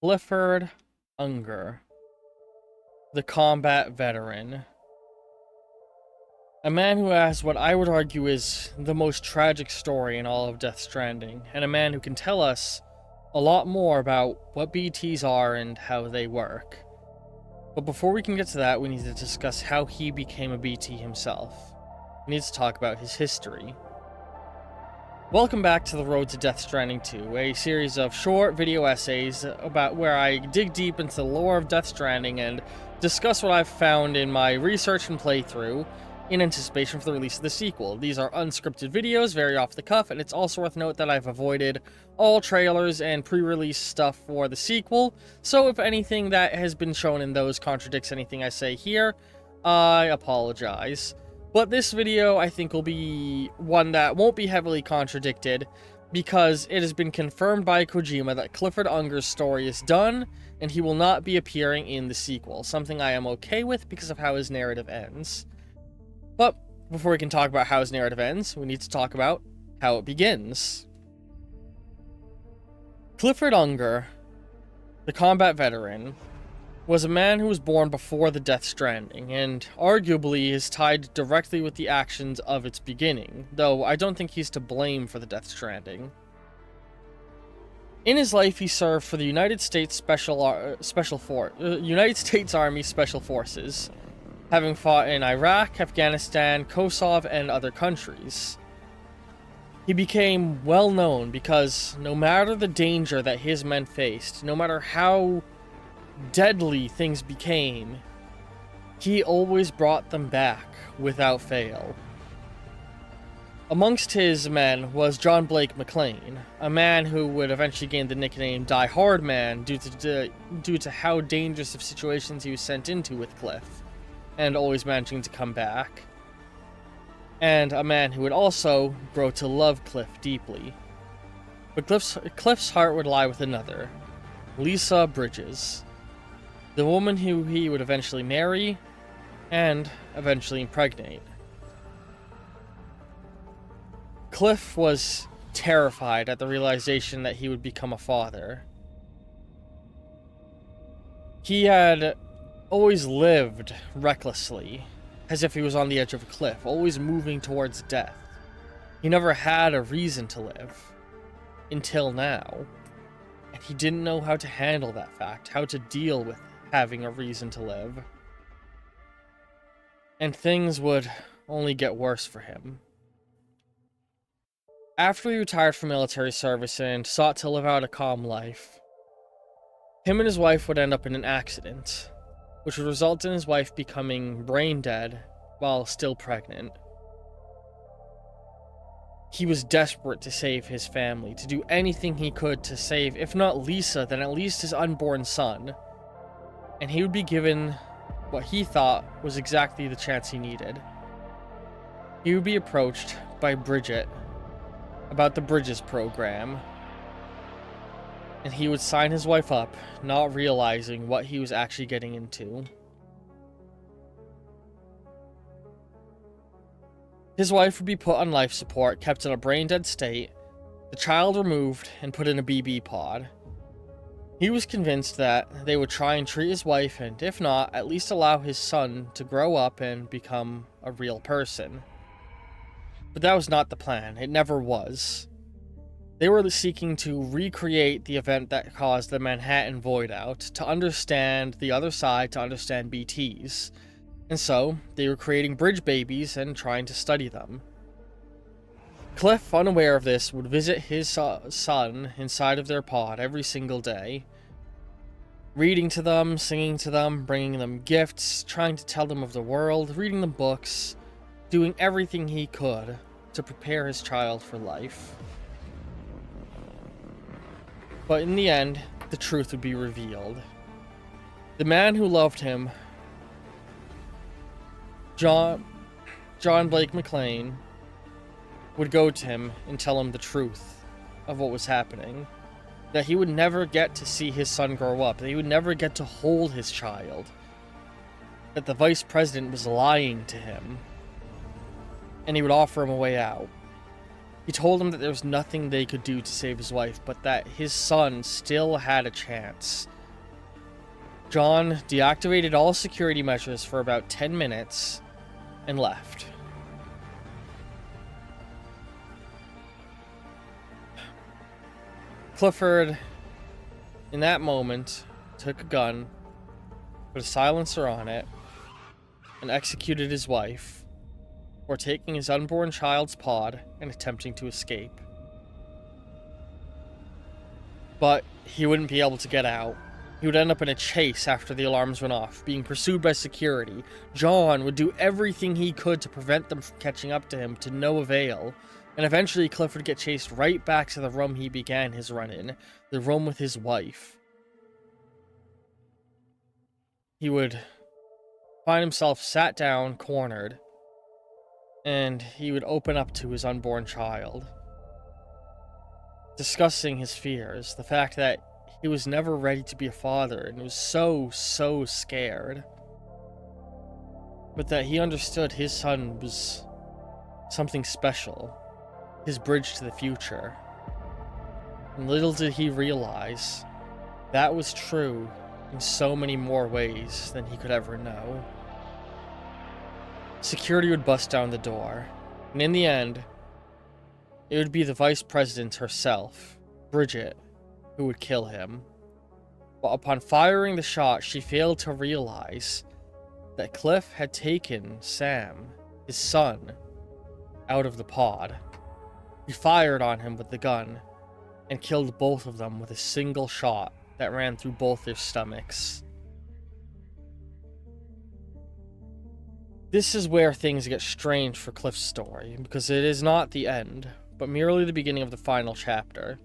Clifford Unger, the combat veteran. A man who has what I would argue is the most tragic story in all of Death Stranding, and a man who can tell us a lot more about what BTs are and how they work. But before we can get to that, we need to discuss how he became a BT himself. We need to talk about his history. Welcome back to the Road to Death Stranding 2, a series of short video essays about where I dig deep into the lore of Death Stranding and discuss what I've found in my research and playthrough in anticipation for the release of the sequel. These are unscripted videos, very off the cuff, and it's also worth note that I've avoided all trailers and pre-release stuff for the sequel, so if anything that has been shown in those contradicts anything I say here, I apologize. But this video, I think, will be one that won't be heavily contradicted, because it has been confirmed by Kojima that Clifford Unger's story is done, and he will not be appearing in the sequel, something I am okay with because of how his narrative ends. But before we can talk about how his narrative ends, we need to talk about how it begins. Clifford Unger, the combat veteran, was a man who was born before the Death Stranding, and arguably is tied directly with the actions of its beginning, though I don't think he's to blame for the Death Stranding. In his life, he served for the United States United States Army Special Forces, having fought in Iraq, Afghanistan, Kosovo, and other countries. He became well known because no matter the danger that his men faced, no matter how deadly things became, he always brought them back without fail. Amongst his men was John Blake McClane, a man who would eventually gain the nickname Die Hard Man due to how dangerous of situations he was sent into with Cliff, and always managing to come back. And a man who would also grow to love Cliff deeply. But Cliff's heart would lie with another, Lisa Bridges, the woman who he would eventually marry, and eventually impregnate. Cliff was terrified at the realization that he would become a father. He had always lived recklessly, as if he was on the edge of a cliff, always moving towards death. He never had a reason to live, until now. And he didn't know how to handle that fact, how to deal with having a reason to live. And things would only get worse for him. After he retired from military service and sought to live out a calm life, him and his wife would end up in an accident, which would result in his wife becoming brain dead while still pregnant. He was desperate to save his family, to do anything he could to save, if not Lisa, then at least his unborn son. And he would be given what he thought was exactly the chance he needed. He would be approached by Bridget about the Bridges program, and he would sign his wife up, not realizing what he was actually getting into. His wife would be put on life support, kept in a brain-dead state, the child removed, and put in a BB pod. He was convinced that they would try and treat his wife, and if not, at least allow his son to grow up and become a real person. But that was not the plan. It never was. They were seeking to recreate the event that caused the Manhattan Void Out, to understand the other side, to understand BTs. And so, they were creating bridge babies and trying to study them. Cliff, unaware of this, would visit his son inside of their pod every single day, reading to them, singing to them, bringing them gifts, trying to tell them of the world, reading them books, doing everything he could to prepare his child for life. But in the end, the truth would be revealed. The man who loved him, John Blake McClane, would go to him and tell him the truth of what was happening. That he would never get to see his son grow up. That he would never get to hold his child. That the vice president was lying to him. And he would offer him a way out. He told him that there was nothing they could do to save his wife, but that his son still had a chance. John deactivated all security measures for about 10 minutes and left. Clifford, in that moment, took a gun, put a silencer on it, and executed his wife for taking his unborn child's pod and attempting to escape. But he wouldn't be able to get out. He would end up in a chase after the alarms went off, being pursued by security. John would do everything he could to prevent them from catching up to him, to no avail. And eventually Clifford would get chased right back to the room he began his run in, the room with his wife. He would find himself sat down, cornered, and he would open up to his unborn child, discussing his fears, the fact that he was never ready to be a father and was so scared, but that he understood his son was something special, his bridge to the future. And little did he realize that was true in so many more ways than he could ever know. Security would bust down the door, and in the end, it would be the vice president herself, Bridget, who would kill him. But upon firing the shot, she failed to realize that Cliff had taken Sam, his son, out of the pod. He fired on him with the gun and killed both of them with a single shot that ran through both their stomachs. This is where things get strange for Cliff's story, because it is not the end, but merely the beginning of the final chapter.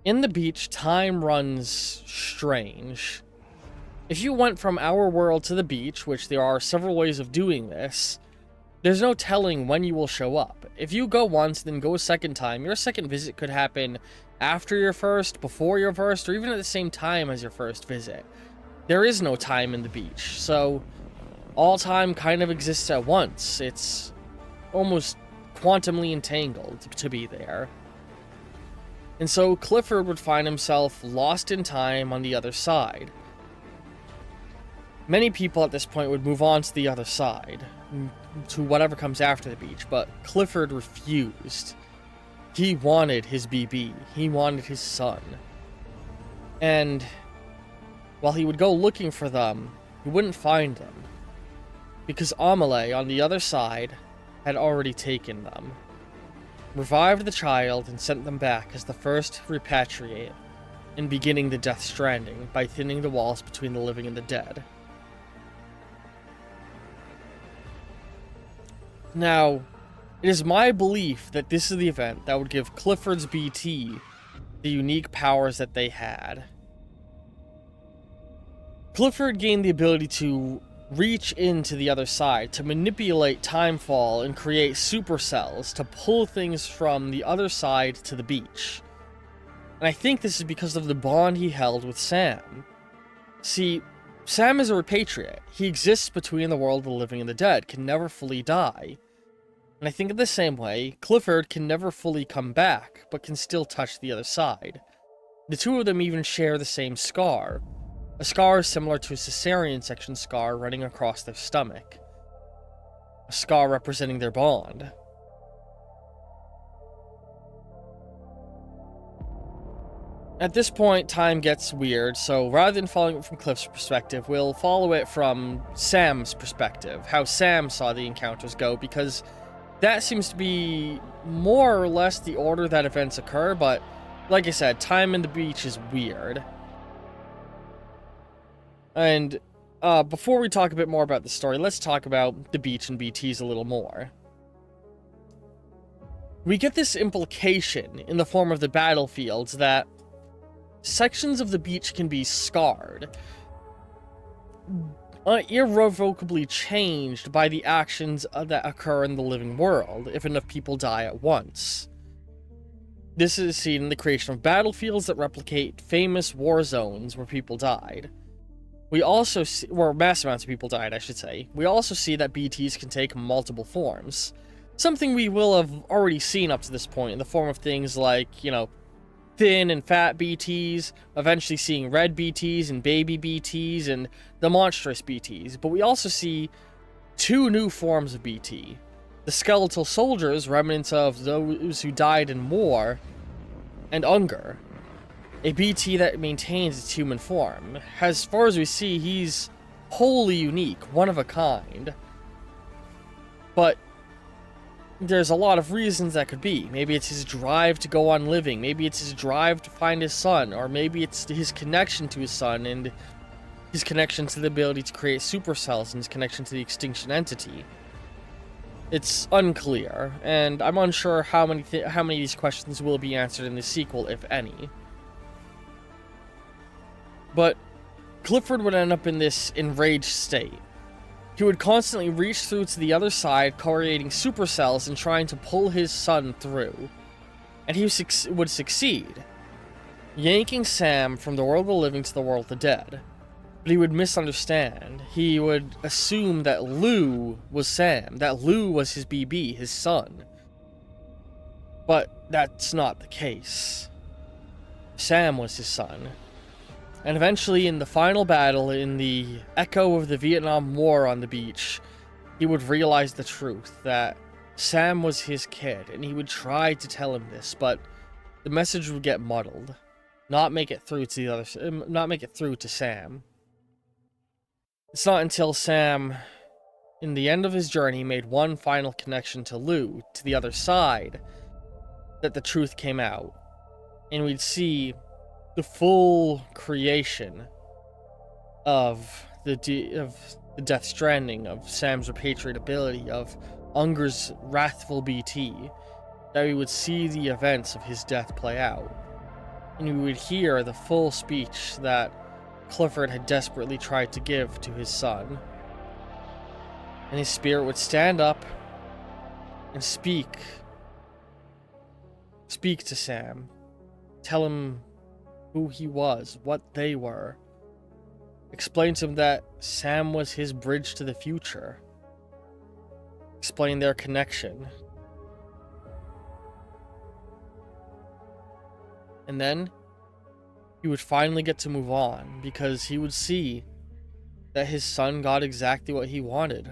In the beach, time runs strange. If you went from our world to the beach, which there are several ways of doing this, there's no telling when you will show up. If you go once, then go a second time, your second visit could happen after your first, before your first, or even at the same time as your first visit. There is no time in the beach, so all time kind of exists at once. It's almost quantumly entangled to be there. And so Clifford would find himself lost in time on the other side. Many people at this point would move on to the other side, to whatever comes after the beach, but Clifford refused. He wanted his BB. He wanted his son. And while he would go looking for them, he wouldn't find them, because Amelie, on the other side, had already taken them, revived the child, and sent them back as the first repatriate, in beginning the Death Stranding by thinning the walls between the living and the dead. Now, it is my belief that this is the event that would give Clifford's BT the unique powers that they had. Clifford gained the ability to reach into the other side, to manipulate timefall and create supercells to pull things from the other side to the beach. And I think this is because of the bond he held with Sam. See, Sam is a repatriate. He exists between the world of the living and the dead, can never fully die. And I think in the same way, Clifford can never fully come back, but can still touch the other side. The two of them even share the same scar. A scar similar to a cesarean section scar running across their stomach. A scar representing their bond. At this point, time gets weird, so rather than following it from Cliff's perspective, we'll follow it from Sam's perspective, how Sam saw the encounters go, because that seems to be more or less the order that events occur, but like I said, time in the beach is weird. And before we talk a bit more about the story, let's talk about the beach and BTs a little more. We get this implication in the form of the battlefields that sections of the beach can be scarred, irrevocably changed by the actions that occur in the living world, if enough people die at once. This is seen in the creation of battlefields that replicate famous war zones where people died. We also see, where mass amounts of people died, I should say. We also see that BTs can take multiple forms. Something we will have already seen up to this point in the form of things like, you know, thin and fat BTs, eventually seeing red BTs and baby BTs and the monstrous BTs. But we also see two new forms of BT. The skeletal soldiers, remnants of those who died in war, and Unger, a BT that maintains its human form. As far as we see, he's wholly unique, one of a kind. But there's a lot of reasons that could be. Maybe it's his drive to go on living, maybe it's his drive to find his son, or maybe it's his connection to his son and his connection to the ability to create supercells and his connection to the extinction entity. It's unclear, and I'm unsure how many of these questions will be answered in the sequel, if any. But Clifford would end up in this enraged state. He would constantly reach through to the other side, creating supercells and trying to pull his son through. And he would succeed, yanking Sam from the world of the living to the world of the dead. But he would misunderstand. He would assume that Lou was Sam, that Lou was his BB, his son. But that's not the case. Sam was his son. And eventually, in the final battle, in the echo of the Vietnam War on the beach, he would realize the truth, that Sam was his kid, and he would try to tell him this, but the message would get muddled. Not make it through to Sam. It's not until Sam, in the end of his journey, made one final connection to Lou, to the other side, that the truth came out. And we'd see the full creation of the Death Stranding, of Sam's repatriate ability, of Unger's wrathful BT, that we would see the events of his death play out. And we would hear the full speech that Clifford had desperately tried to give to his son. And his spirit would stand up and speak to Sam. Tell him who he was, what they were. Explain to him that Sam was his bridge to the future. Explain their connection. And then he would finally get to move on, because he would see that his son got exactly what he wanted.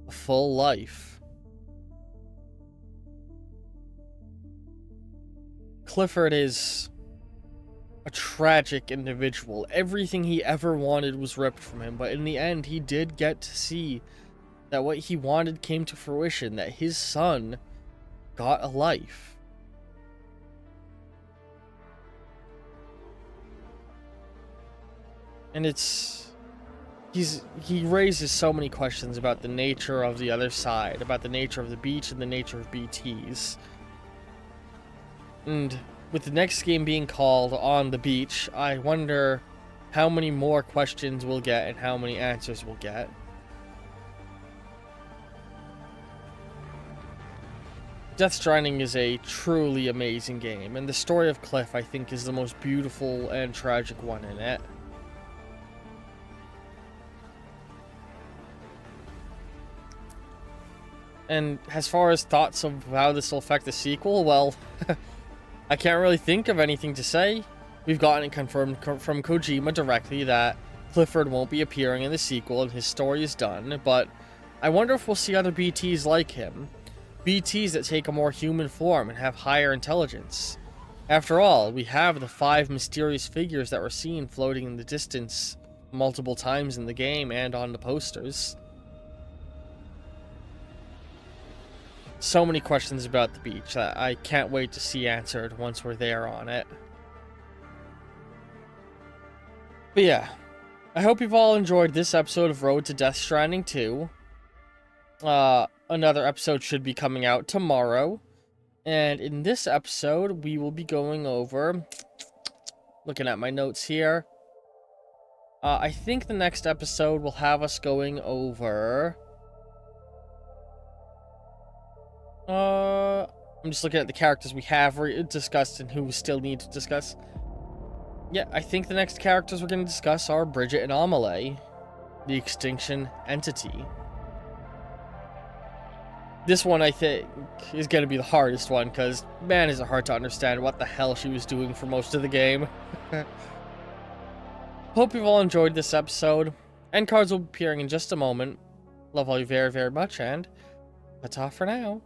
A full life. Clifford is a tragic individual. Everything he ever wanted was ripped from him, but in the end, he did get to see that what he wanted came to fruition, that his son got a life. And he raises so many questions about the nature of the other side, about the nature of the beach and the nature of BTs. And with the next game being called On the Beach, I wonder how many more questions we'll get and how many answers we'll get. Death Stranding is a truly amazing game, and the story of Cliff, I think, is the most beautiful and tragic one in it. And as far as thoughts of how this will affect the sequel, well, I can't really think of anything to say. We've gotten it confirmed from Kojima directly that Clifford won't be appearing in the sequel and his story is done, but I wonder if we'll see other BTs like him. BTs that take a more human form and have higher intelligence. After all, we have the 5 mysterious figures that were seen floating in the distance multiple times in the game and on the posters. So many questions about the beach that I can't wait to see answered once we're there on it. But yeah, I hope you've all enjoyed this episode of Road to Death Stranding 2. Another episode should be coming out tomorrow. And in this episode, we will be going over... Looking at my notes here. I think the next episode will have us going over... I'm just looking at the characters we have discussed and who we still need to discuss. Yeah, I think the next characters we're going to discuss are Bridget and Amelie, the extinction entity. This one, I think, is going to be the hardest one, because, man, is it hard to understand what the hell she was doing for most of the game. Hope you've all enjoyed this episode. End cards will be appearing in just a moment. Love all you very, very much, and that's all for now.